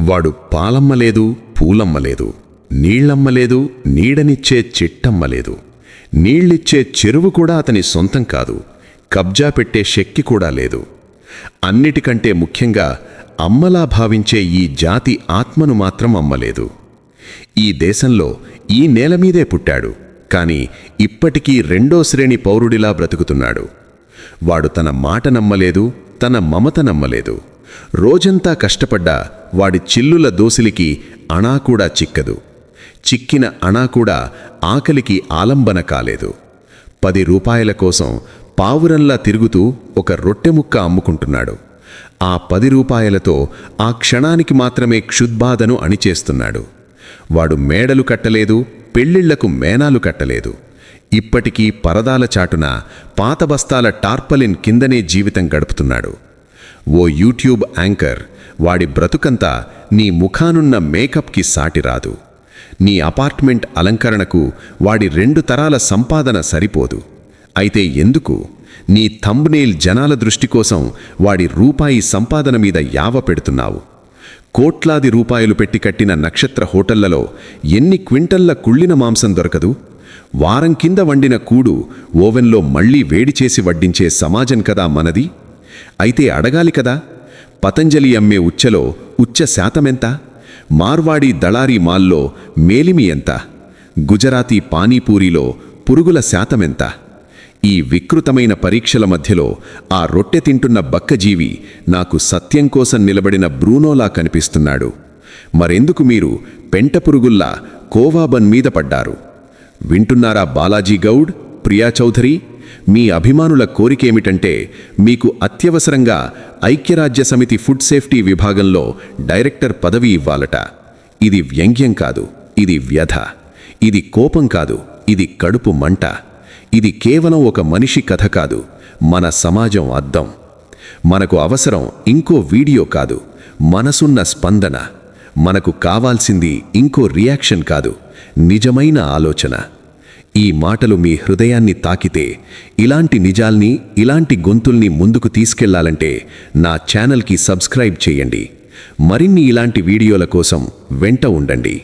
వాడు పాలమ్మలేదు, పూలమ్మలేదు, నీళ్లమ్మలేదు, నీడనిచ్చే చిట్టమ్మలేదు. నీళ్ళిచ్చే చెరువు కూడా అతని సొంతం కాదు, కబ్జా పెట్టే శక్తి కూడా లేదు. అన్నిటికంటే ముఖ్యంగా అమ్మలా భావించే ఈ జాతి ఆత్మను మాత్రం అమ్మలేదు. ఈ దేశంలో ఈ నేలమీదే పుట్టాడు, కాని ఇప్పటికీ రెండో శ్రేణి పౌరుడిలా బ్రతుకుతున్నాడు. వాడు తన మాట నమ్మలేదు, తన మమత నమ్మలేదు. రోజంతా కష్టపడ్డా వాడి చిల్లుల దోసిలికి అణా కూడా చిక్కదు. చిక్కిన అణా కూడా ఆకలికి ఆలంబన కాలేదు. 10 రూపాయల కోసం పావురంలా తిరుగుతూ ఒక రొట్టెముక్క అమ్ముకుంటున్నాడు. ఆ 10 రూపాయలతో ఆ క్షణానికి మాత్రమే క్షుద్బాధను అణిచేస్తున్నాడు. వాడు మేడలు కట్టలేదు, పెళ్లిళ్లకు మేనాలు కట్టలేదు. ఇప్పటికీ పరదాల చాటున పాత బస్తాల టార్పలిన్ కిందనే జీవితం గడుపుతున్నాడు. ఓ యూట్యూబ్ యాంకర్, వాడి బ్రతుకంతా నీ ముఖానున్న మేకప్కి సాటిరాదు. నీ అపార్ట్మెంట్ అలంకరణకు వాడి 2 తరాల సంపాదన సరిపోదు. అయితే ఎందుకు నీ థంబ్నెయిల్ జనాల దృష్టి కోసం వాడి రూపాయి సంపాదన మీద యావ పెడుతున్నావు? కోట్లాది రూపాయలు పెట్టి కట్టిన నక్షత్ర హోటళ్లలో ఎన్ని క్వింటల్ల కుళ్ళిన మాంసం దొరకదు? వారం కింద వండిన కూడు ఓవెన్లో మళ్లీ వేడి చేసి వడ్డించే సమాజం కదా మనది. అయితే అడగాలి కదా, పతంజలి అమ్మే ఉచ్చలో ఉచ్చ శాతమెంత? మార్వాడి దళారీ మాల్లో మేలిమి ఎంత? గుజరాతీ పానీపూరిలో పురుగుల శాతమెంత? ఈ వికృతమైన పరీక్షల మధ్యలో ఆ రొట్టె తింటున్న బక్కజీవి నాకు సత్యం కోసం నిలబడిన బ్రూనోలా కనిపిస్తున్నాడు. మరెందుకు మీరు పెంట పురుగుల్లా కోవాబన్ మీద పడ్డారు? వింటున్నారా బాలాజీ గౌడ్, ప్రియా చౌధరి? మీ అభిమానుల కోరికేమిటంటే మీకు అత్యవసరంగా ఐక్యరాజ్యసమితి ఫుడ్ సేఫ్టీ విభాగంలో డైరెక్టర్ పదవి ఇవ్వాలట. ఇది వ్యంగ్యం కాదు, ఇది వ్యధ. ఇది కోపం కాదు, ఇది కడుపు మంట. ఇది కేవలం ఒక మనిషి కథ కాదు, మన సమాజం అద్దం. మనకు అవసరం ఇంకో వీడియో కాదు, మనసున్న స్పందన. మనకు కావాల్సింది ఇంకో రియాక్షన్ కాదు, నిజమైన ఆలోచన. ఈ మాటలు మీ హృదయాన్ని తాకితే, ఇలాంటి నిజాల్ని, ఇలాంటి గొంతుల్ని ముందుకు తీసుకెళ్లాలంటే నా ఛానల్కి సబ్స్క్రైబ్ చేయండి. మరిన్ని ఇలాంటి వీడియోల కోసం వెంట ఉండండి.